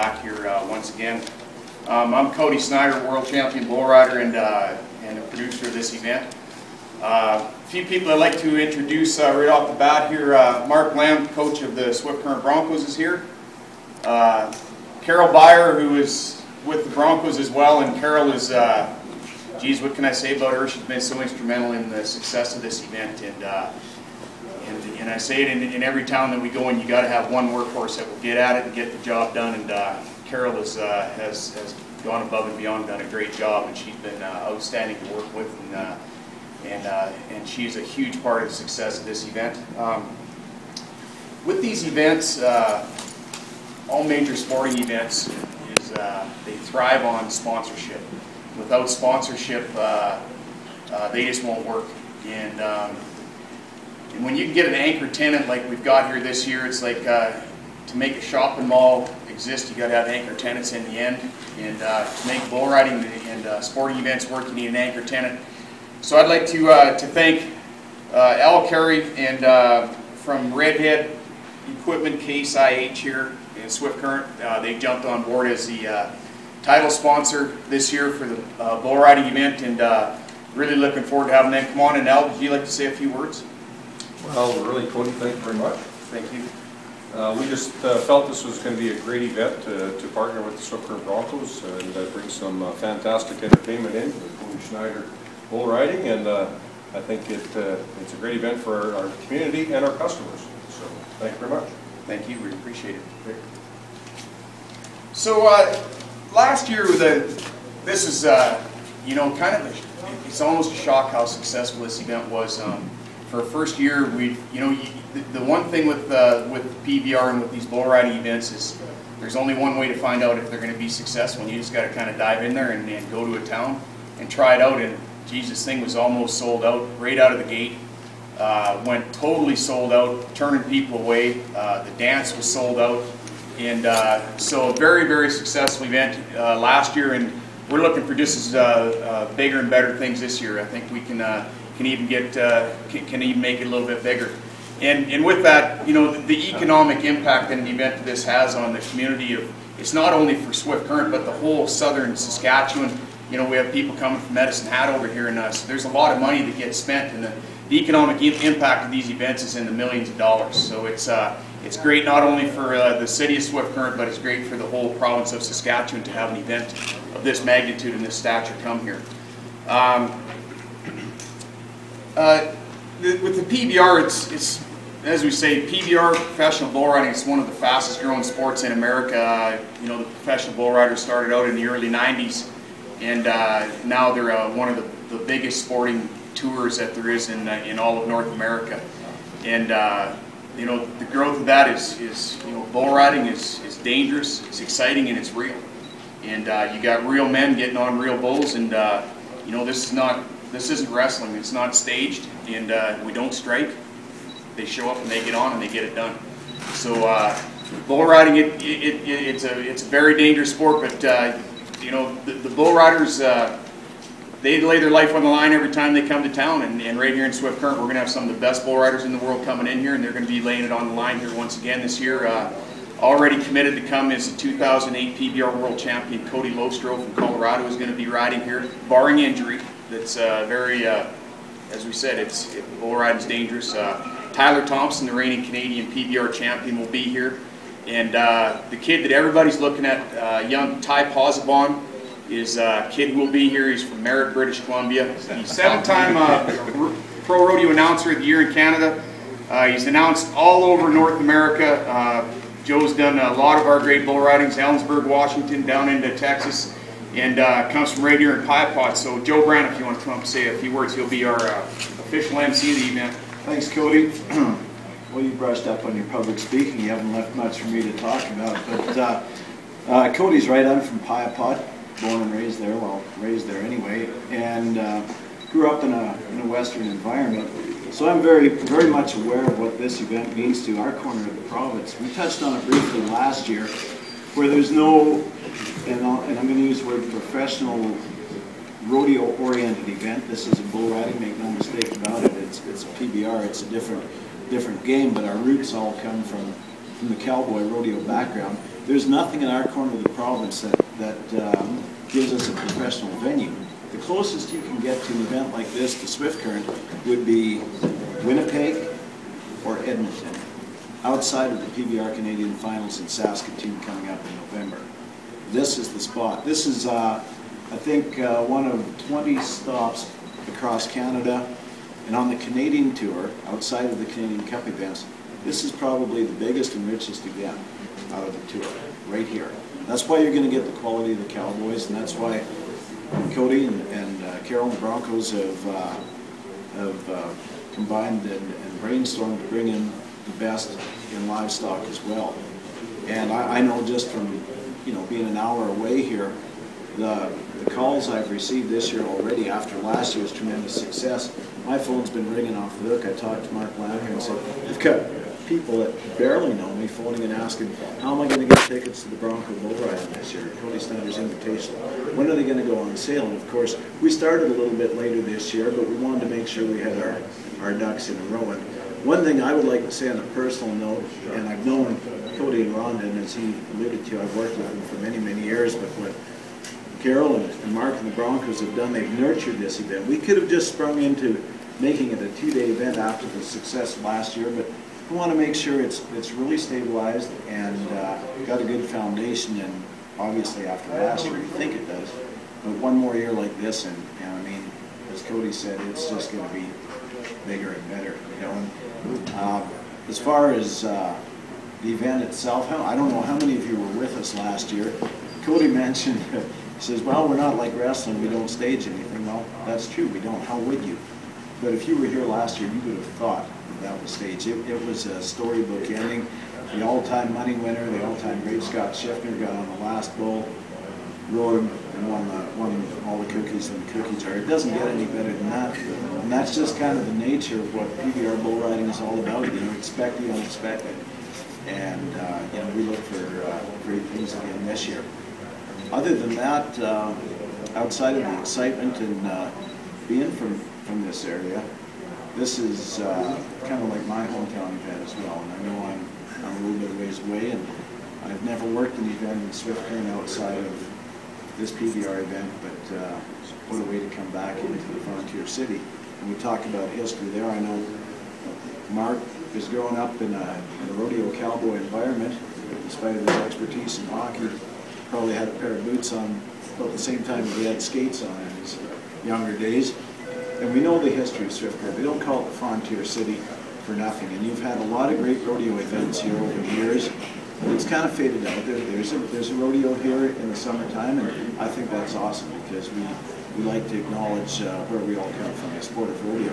back here once again. I'm Cody Snyder, world champion bull rider and a producer of this event. A few people I'd like to introduce right off the bat here. Mark Lamb, coach of the Swift Current Broncos, is here. Carol Byer, who is with the Broncos as well, and Carol is, geez, what can I say about her? She's been so instrumental in the success of this event, and I say it in every town that we go in, you got to have one workhorse that will get at it and get the job done, and Carol has gone above and beyond, done a great job, and she's been outstanding to work with, and she is a huge part of the success of this event. With these events, all major sporting events, they thrive on sponsorship. Without sponsorship, they just won't work. And when you can get an anchor tenant like we've got here this year, it's like to make a shopping mall exist, you got to have anchor tenants in the end. And to make bull riding and sporting events work, you need an anchor tenant. So I'd like to thank Al Carey and from Redhead Equipment Case IH here in Swift Current. They jumped on board as the title sponsor this year for the bull riding event, and really looking forward to having them come on. And Al, would you like to say a few words? Well, really, Cody, thank you very much. Thank you. We just felt this was going to be a great event to partner with the Swift Current Broncos and bring some fantastic entertainment in with Cody Snyder bull riding, and I think it's a great event for our community and our customers. So thank you very much. Thank you. We appreciate it. Great. So last year, this is you know, kind of it's almost a shock how successful this event was. For a first year, the one thing with PBR and with these bull riding events is there's only one way to find out if they're going to be successful, and you just got to kind of dive in there and go to a town and try it out. And geez, this thing was almost sold out right out of the gate. Went totally sold out, turning people away. The dance was sold out, and so a very, very successful event last year, and we're looking for just as bigger and better things this year. I think we can even get can even make it a little bit bigger. And with that, you know, the economic impact that an event this has on the community it's not only for Swift Current, but the whole southern Saskatchewan. You know, we have people coming from Medicine Hat over here, and so there's a lot of money that gets spent, and the economic impact of these events is in the millions of dollars. So it's great not only for the city of Swift Current, but it's great for the whole province of Saskatchewan to have an event of this magnitude and this stature come here. With the PBR, it's as we say, PBR professional bull riding is one of the fastest growing sports in America. You know, the professional bull riders started out in the early 90s, and now they're one of the biggest sporting tours that there is in all of North America. And you know, the growth of that is you know, bull riding is dangerous, it's exciting, and it's real. And you got real men getting on real bulls, and you know, this isn't wrestling. It's not staged, and we don't strike. They show up and they get on and they get it done. So bull riding, it's a very dangerous sport, but you know, the bull riders, they lay their life on the line every time they come to town, and right here in Swift Current, we're going to have some of the best bull riders in the world coming in here, and they're going to be laying it on the line here once again this year. Already committed to come is the 2008 PBR World Champion Cody Lostro from Colorado is going to be riding here, barring injury. That's very, as we said, bull riding is dangerous. Tyler Thompson, the reigning Canadian PBR champion, will be here. And the kid that everybody's looking at, young Ty Posabon, is a kid who will be here. He's from Merritt, British Columbia. He's 7-time pro rodeo announcer of the year in Canada. He's announced all over North America. Joe's done a lot of our great bull ridings, Ellensburg, Washington, down into Texas, and comes from right here in Piapot. So Joe Brand, if you want to come up and say a few words, he'll be our official MC of the event. Thanks, Cody. Well, you brushed up on your public speaking. You haven't left much for me to talk about. But Cody's right. I'm from Piapot, born and raised there. Well, raised there anyway, and grew up in a Western environment. So I'm very much aware of what this event means to our corner of the province. We touched on it briefly last year, where there's no, and I'm going to use the word professional, rodeo-oriented event. This is a bull riding, make no mistake about it. It's a PBR, it's a different game, but our roots all come from the cowboy rodeo background. there's nothing in our corner of the province that gives us a professional venue. The closest you can get to an event like this to Swift Current would be Winnipeg or Edmonton, outside of the PBR Canadian Finals in Saskatoon coming up in November. This is the spot. This is, I think, one of 20 stops across Canada, and on the Canadian Tour, outside of the Canadian Cup events, this is probably the biggest and richest event out of the tour, right here. That's why you're going to get the quality of the Cowboys, and that's why Cody and Carol and the Broncos have combined and brainstormed to bring in the best in livestock as well. And I know just from being an hour away here, the calls I've received this year already after last year's tremendous success, my phone's been ringing off the hook. I talked to Mark Lamb here and said, I've got people that barely know me phoning and asking, how am I going to get tickets to the Bronco bull riding this year, Cody Snyder's Invitational? When are they going to go on sale? And of course, we started a little bit later this year, but we wanted to make sure we had our ducks in a row. And one thing I would like to say on a personal note, and I've known Cody and Rhonda, and as he alluded to, I've worked with them for many, many years, but what Carol and Mark and the Broncos have done, they've nurtured this event. We could have just sprung into making it a two-day event after the success last year, but we want to make sure it's really stabilized and got a good foundation, and obviously after last year we think it does, but one more year like this, and I mean, as Cody said, it's just going to be bigger and better, And, as far as the event itself, I don't know how many of you were with us last year. Cody mentioned, he says, well, we're not like wrestling, we don't stage anything. Well, that's true, we don't. How would you? But if you were here last year, you would have thought that was staged. It was a storybook ending. The all-time money winner, the all-time great Scott Schiffner, got on the last bull, rode him, and won all the cookies in the cookie jar. It doesn't get any better than that. And that's just kind of the nature of what PBR bull riding is all about. Expect the unexpected. And we look for great things again this year. Other than that, outside of the excitement and being from this area, this is kind of like my hometown event as well. And I know I'm a little bit of ways away, and I've never worked an event in Swift Current outside of this PBR event, but what a way to come back into the frontier city. And we talk about history there. I know Mark is growing up in a rodeo cowboy environment, despite of his expertise in hockey. Probably had a pair of boots on about the same time he had skates on in his younger days. And we know the history of Swift Current. They don't call it the frontier city for nothing. And you've had a lot of great rodeo events here over the years. But it's kind of faded out. There's a rodeo here in the summertime, and I think that's awesome because we like to acknowledge where we all come from, the sport of rodeo.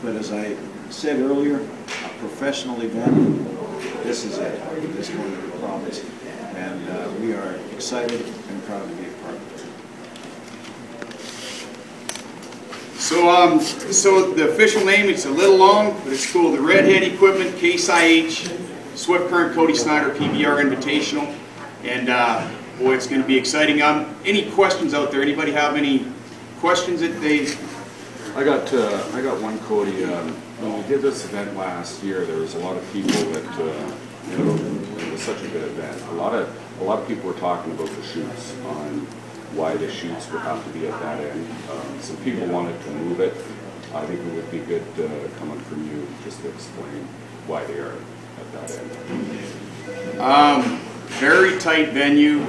But as I said earlier, a professional event, this is it, this corner of the province. And we are excited and proud to be a part of it. So the official name, it's a little long, but it's cool. The Redhead Equipment, Case IH, Swift Current Cody Snyder PBR Invitational. And boy, it's going to be exciting. Any questions out there? Anybody have any questions that they... I got one, Cody. When we did this event last year, there was a lot of people that, it was such a good event. A lot of people were talking about the chutes, on why the chutes would have to be at that end. Some people wanted to move it. I think it would be good coming from you just to explain why they are at that end. Very tight venue.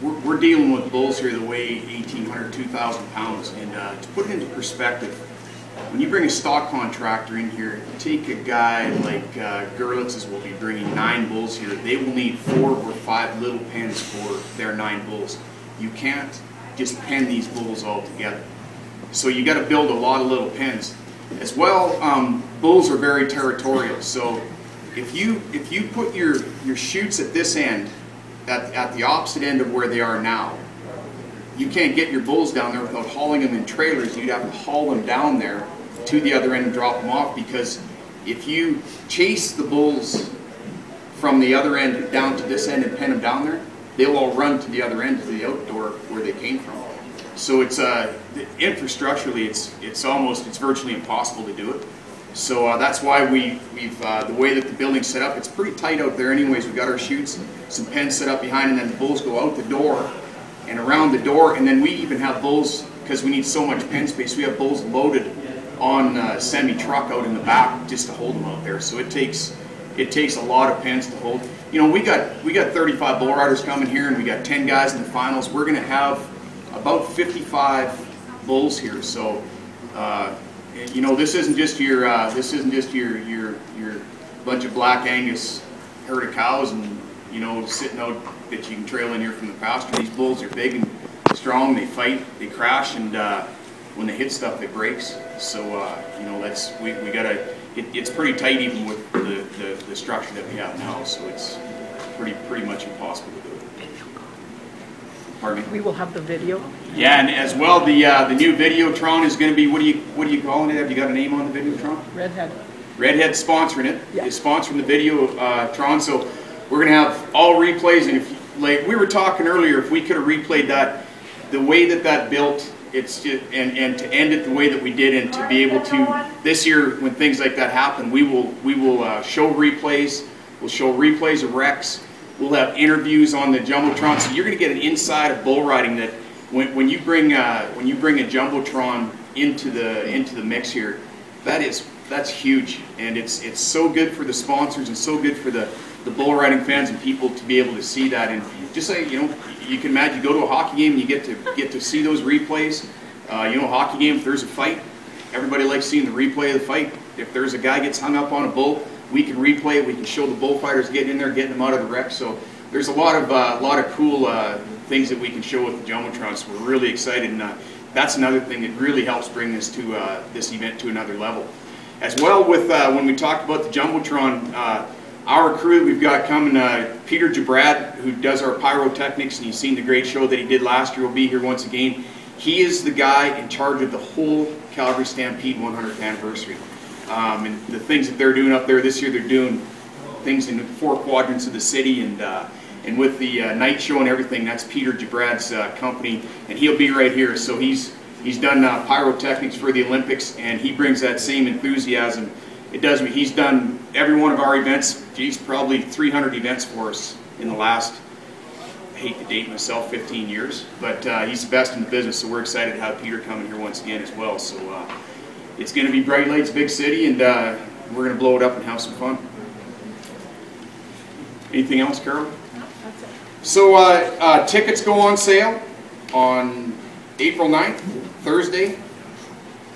We're dealing with bulls here that weigh 1,800, 2,000 pounds. And to put it into perspective, when you bring a stock contractor in here, take a guy like Gerlitz's will be bringing 9 bulls here. They will need 4 or 5 little pens for their 9 bulls. You can't just pen these bulls all together. So you got to build a lot of little pens. As well, bulls are very territorial. So if you put your chutes at this end, at the opposite end of where they are now, you can't get your bulls down there without hauling them in trailers. You'd have to haul them down there to the other end and drop them off, because if you chase the bulls from the other end down to this end and pen them down there, they'll all run to the other end, to the outdoor where they came from. So it's infrastructurally, it's virtually impossible to do it. So that's why we've the way that the building's set up, it's pretty tight out there anyways. We've got our chutes, some pens set up behind, and then the bulls go out the door and around the door, and then we even have bulls, because we need so much pen space, we have bulls loaded on a semi-truck out in the back just to hold them out there. So it takes a lot of pens to hold. You know, we got 35 bull riders coming here, and we got 10 guys in the finals. We're going to have about 55 bulls here. So you know, this isn't just your bunch of black Angus herd of cows and, you know, sitting out that you can trail in here from the pasture. These bulls are big and strong. They fight, they crash, and when they hit stuff, it breaks. So you know, we gotta. It's pretty tight even with the structure that we have now. So it's pretty much impossible to do it. Pardon me? We will have the video. Yeah, and as well, the new Videotron is going to be, what are you calling it? Have you got a name on the Videotron? Redhead. Redhead's sponsoring it. Yeah. It's sponsoring the Videotron, so we're going to have all replays. And if, like we were talking earlier, if we could have replayed that, the way that built, it's just, and to end it the way that we did, and to be able to this year when things like that happen, we will show replays. We'll show replays of wrecks. We'll have interviews on the Jumbotron, so you're going to get an inside of bull riding that when you bring a Jumbotron into the mix here, that's huge, and it's so good for the sponsors and so good for the bull riding fans and people to be able to see that. And just like, you know, you can imagine, you go to a hockey game and you get to see those replays. You know, a hockey game, if there's a fight, everybody likes seeing the replay of the fight. If there's a guy gets hung up on a bull, we can replay it. We can show the bullfighters getting in there, getting them out of the wreck. So there's a lot of cool things that we can show with the Jumbotron. So we're really excited, and that's another thing that really helps bring this event to another level. As well, with when we talked about the Jumbotron, our crew we've got coming, Peter Jabrad, who does our pyrotechnics, and you've seen the great show that he did last year, will be here once again. He is the guy in charge of the whole Calgary Stampede 100th anniversary. And the things that they're doing up there this year, they're doing things in the 4 quadrants of the city, and with the night show and everything, that's Peter Jabrad's company, and he'll be right here. So he's done pyrotechnics for the Olympics, and he brings that same enthusiasm. He's done every one of our events. Geez, probably 300 events for us in the last, I hate to date myself, 15 years. But he's the best in the business, so we're excited to have Peter coming here once again as well. So it's going to be Bright Lights, big city, and we're going to blow it up and have some fun. Anything else, Carol? No, that's it. So tickets go on sale on April 9th, Thursday,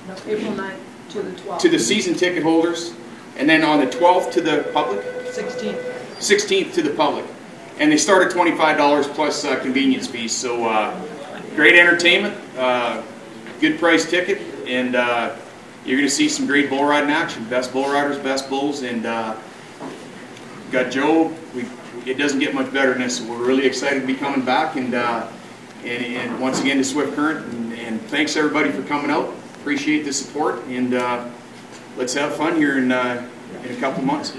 No, April 9th to the 12th. to the season ticket holders, and then on the 12th to the public, 16th. 16th to the public. And they start at $25 plus convenience fees. So great entertainment, good price ticket, and you're going to see some great bull riding action. Best bull riders, best bulls, and got Joe. It doesn't get much better than this. So we're really excited to be coming back, and once again to Swift Current. And thanks everybody for coming out. Appreciate the support, and let's have fun here in a couple months.